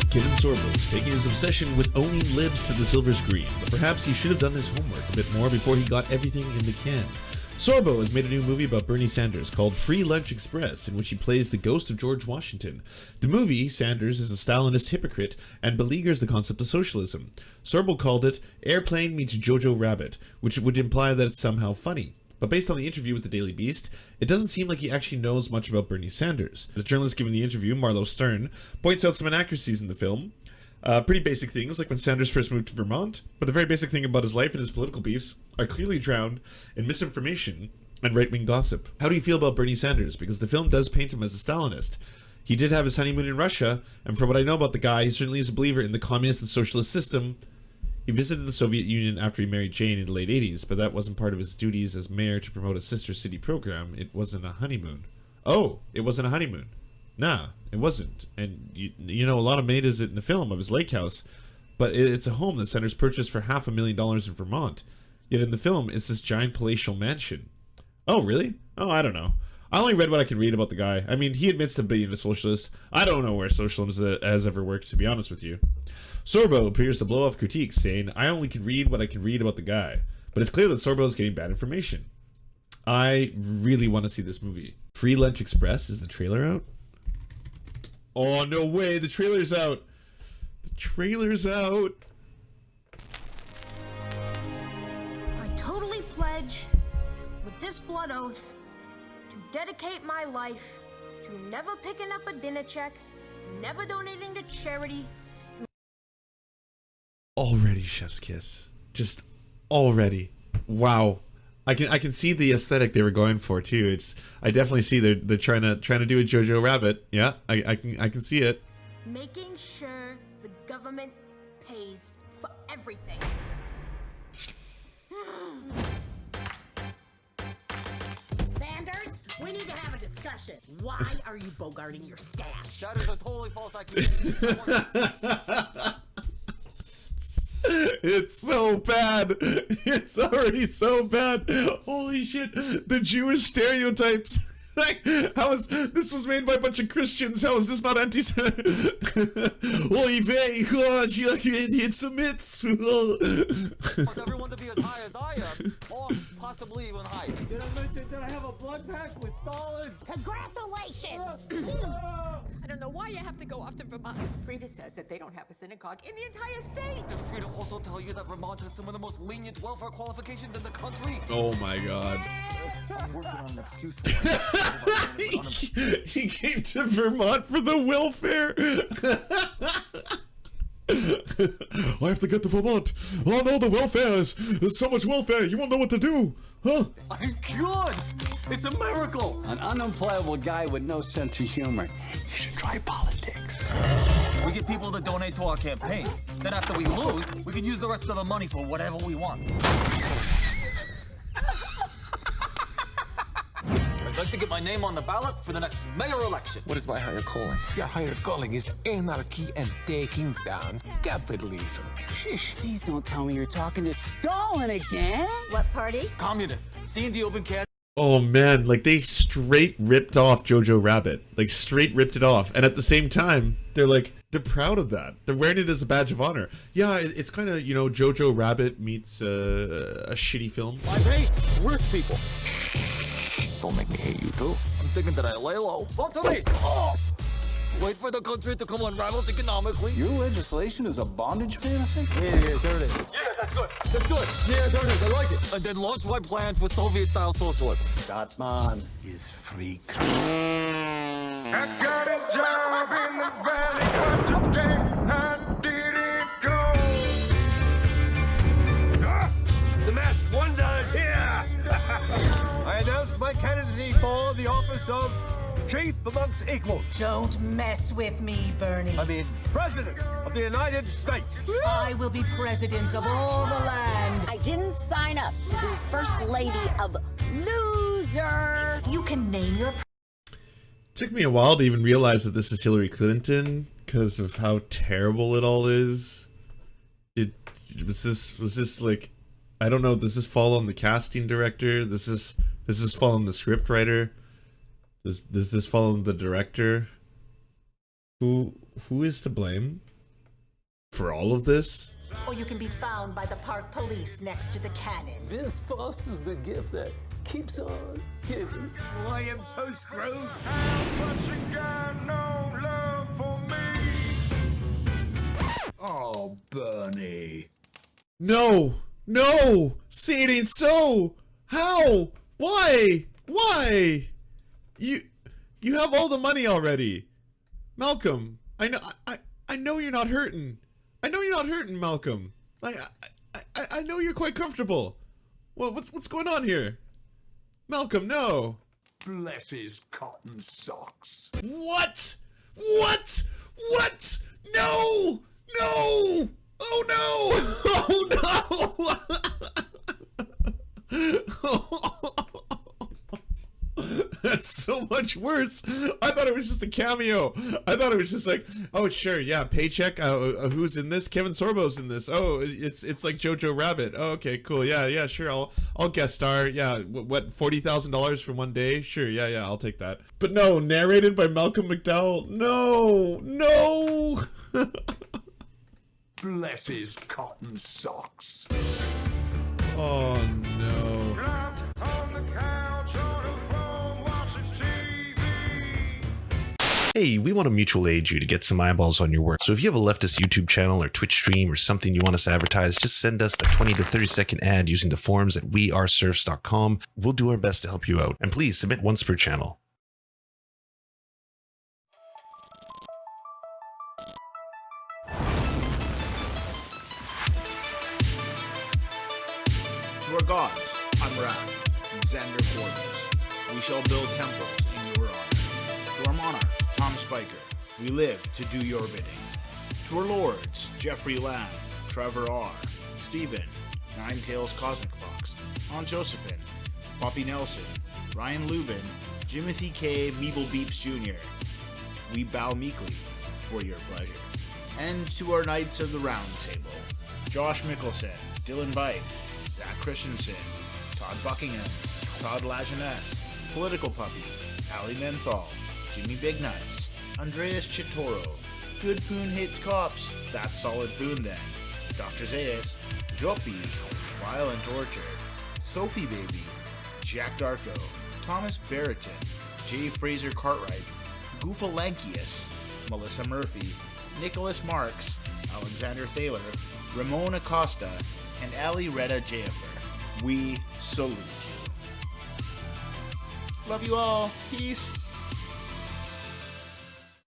Kevin Sorbo is taking his obsession with owning libs to the silver screen, but perhaps he should have done his homework a bit more before he got everything in the can. Sorbo has made a new movie about Bernie Sanders called Free Lunch Express, in which he plays the ghost of George Washington. The movie, Sanders is a Stalinist hypocrite and beleaguers the concept of socialism. Sorbo called it Airplane meets Jojo Rabbit, which would imply that it's somehow funny. But based on the interview with the Daily Beast, it doesn't seem like he actually knows much about Bernie Sanders. The journalist giving the interview, Marlo Stern, points out some inaccuracies in the film. Pretty basic things, like when Sanders first moved to Vermont, but the very basic thing about his life and his political beefs are clearly drowned in misinformation and right-wing gossip. How do you feel about Bernie Sanders? Because the film does paint him as a Stalinist. He did have his honeymoon in Russia, and from what I know about the guy, he certainly is a believer in the communist and socialist system. He visited the Soviet Union after he married Jane in the late 80s, but that wasn't part of his duties as mayor to promote a sister city program. It wasn't a honeymoon. Oh, it wasn't a honeymoon. Nah, it wasn't. And you know, a lot of made is it in the film of his lake house, but it's a home that Sanders purchased for $500,000 in Vermont. Yet in the film, it's this giant palatial mansion. Oh, really? Oh, I don't know. I only read what I could read about the guy. I mean, he admits to being a socialist. I don't know where socialism has ever worked, to be honest with you. Sorbo appears to blow off critiques, saying, I only can read what I can read about the guy. But it's clear that Sorbo is getting bad information. I really want to see this movie. Free Lunch Express, is the trailer out? Oh, no way, the trailer's out. The trailer's out. I totally pledge, with this blood oath, to dedicate my life to never picking up a dinner check, never donating to charity. Already chef's kiss. Just already. Wow. I can see the aesthetic they were going for too. I definitely see they're trying to do a Jojo Rabbit. Yeah, I can see it. Making sure the government pays for everything. Sanders, we need to have a discussion. Why are you bogarting your stash? That is a totally false accusation. It's so bad. It's already so bad. Holy shit. The Jewish stereotypes. Like, how is this was made by a bunch of Christians? How is this not anti-Semitic? Oy vey, it's a mitzvah. I want everyone to be as high as I am, or possibly even higher. Did I mention that I have a blood pact with Stalin? Congratulations! I don't know why you have to go off to Vermont. Frida says that they don't have a synagogue in the entire state. Does Frida also tell you that Vermont has some of the most lenient welfare qualifications in the country? Oh my god. I'm working on an excuse for He came to Vermont for the welfare. I have to get to Vermont. Oh no, the welfare there's so much welfare. You won't know what to do, huh? I'm good. It's a miracle. An unemployable guy with no sense of humor. You should try politics. We get people to donate to our campaigns. Then after we lose, we can use the rest of the money for whatever we want. I'd like to get my name on the ballot for the next mayor election. What is my higher calling? Your higher calling is anarchy and taking down capitalism. Sheesh. Please don't tell me you're talking to Stalin again. What party? Communist. Seeing the open cash. Oh man, like they straight ripped off Jojo Rabbit. Like straight ripped it off. And at the same time, they're proud of that. They're wearing it as a badge of honor. Yeah, it's kind of, you know, Jojo Rabbit meets a shitty film. I hate rich people. Don't make me hate you too. I'm thinking that I lay low. Vote to me. Oh. Wait for the country to come unraveled economically. Your legislation is a bondage fantasy? Yeah, there it is. Yeah, that's good. That's good. Yeah, there it is. I like it. And then launch my plan for Soviet-style socialism. That man is freak. I got a job in the valley, but today I didn't go. The mass wonders here. I announced my candidacy for the office of Chief amongst equals. Don't mess with me, Bernie. I mean, President of the United States. I will be president of all the land. I didn't sign up to be First Lady of Loser. You can name your... Took me a while to even realize that this is Hillary Clinton because of how terrible it all is. Was this like, I don't know, does this fall on the casting director? Does this fall on the script writer? Does this fall on the director? Who is to blame? For all of this? Or you can be found by the park police next to the cannon. This fosters the gift that keeps on giving. Oh, I am so screwed. Oh, Bernie. No! No! See, it ain't so! How? Why? Why? You have all the money already. Malcolm, I know you're not hurting. I know you're not hurting, Malcolm. I know you're quite comfortable. Well, what's going on here? Malcolm, no. Bless his cotton socks. What? What? What? No! No! Oh no! Oh no! That's so much worse. I thought it was just a cameo. I thought it was just like, oh sure, yeah, paycheck. Who's in this? Kevin Sorbo's in this. Oh, it's like Jojo Rabbit. Oh, okay, cool. Yeah, sure. I'll guest star. Yeah, what $40,000 for one day? Sure. Yeah, I'll take that. But no, narrated by Malcolm McDowell. No. Bless his cotton socks. Oh no. Hey, we want to mutual aid you to get some eyeballs on your work. So if you have a leftist YouTube channel or Twitch stream or something you want us to advertise, just send us a 20 to 30 second ad using the forums at weareserfs.com. We'll do our best to help you out. And please submit once per channel. To our gods, I'm Wrath, Xander Forbes. We shall build temples in your honor. To our monarch, Tom Spiker, we live to do your bidding. To our lords, Jeffrey Lamb, Trevor R., Stephen, Nine Tails Cosmic Fox, Aunt Josephine, Poppy Nelson, Ryan Lubin, Jimothy K. Meeble Beeps Jr., we bow meekly for your pleasure. And to our Knights of the Round Table, Josh Mickelson, Dylan Vike, Zach Christensen, Todd Buckingham, Todd Lajeunesse, Political Puppy, Ali Menthal, Jimmy Big Nuts, Andreas Chitoro, Good Poon Hates Cops, That's Solid Poon Then, Dr. Zayas, Joppy, Violent Orchard, Sophie Baby, Jack Darko, Thomas Barrington, J. Fraser Cartwright, Goofalankius, Melissa Murphy, Nicholas Marks, Alexander Thaler, Ramon Acosta, and Ali Retta Jaffer. We salute you. Love you all. Peace.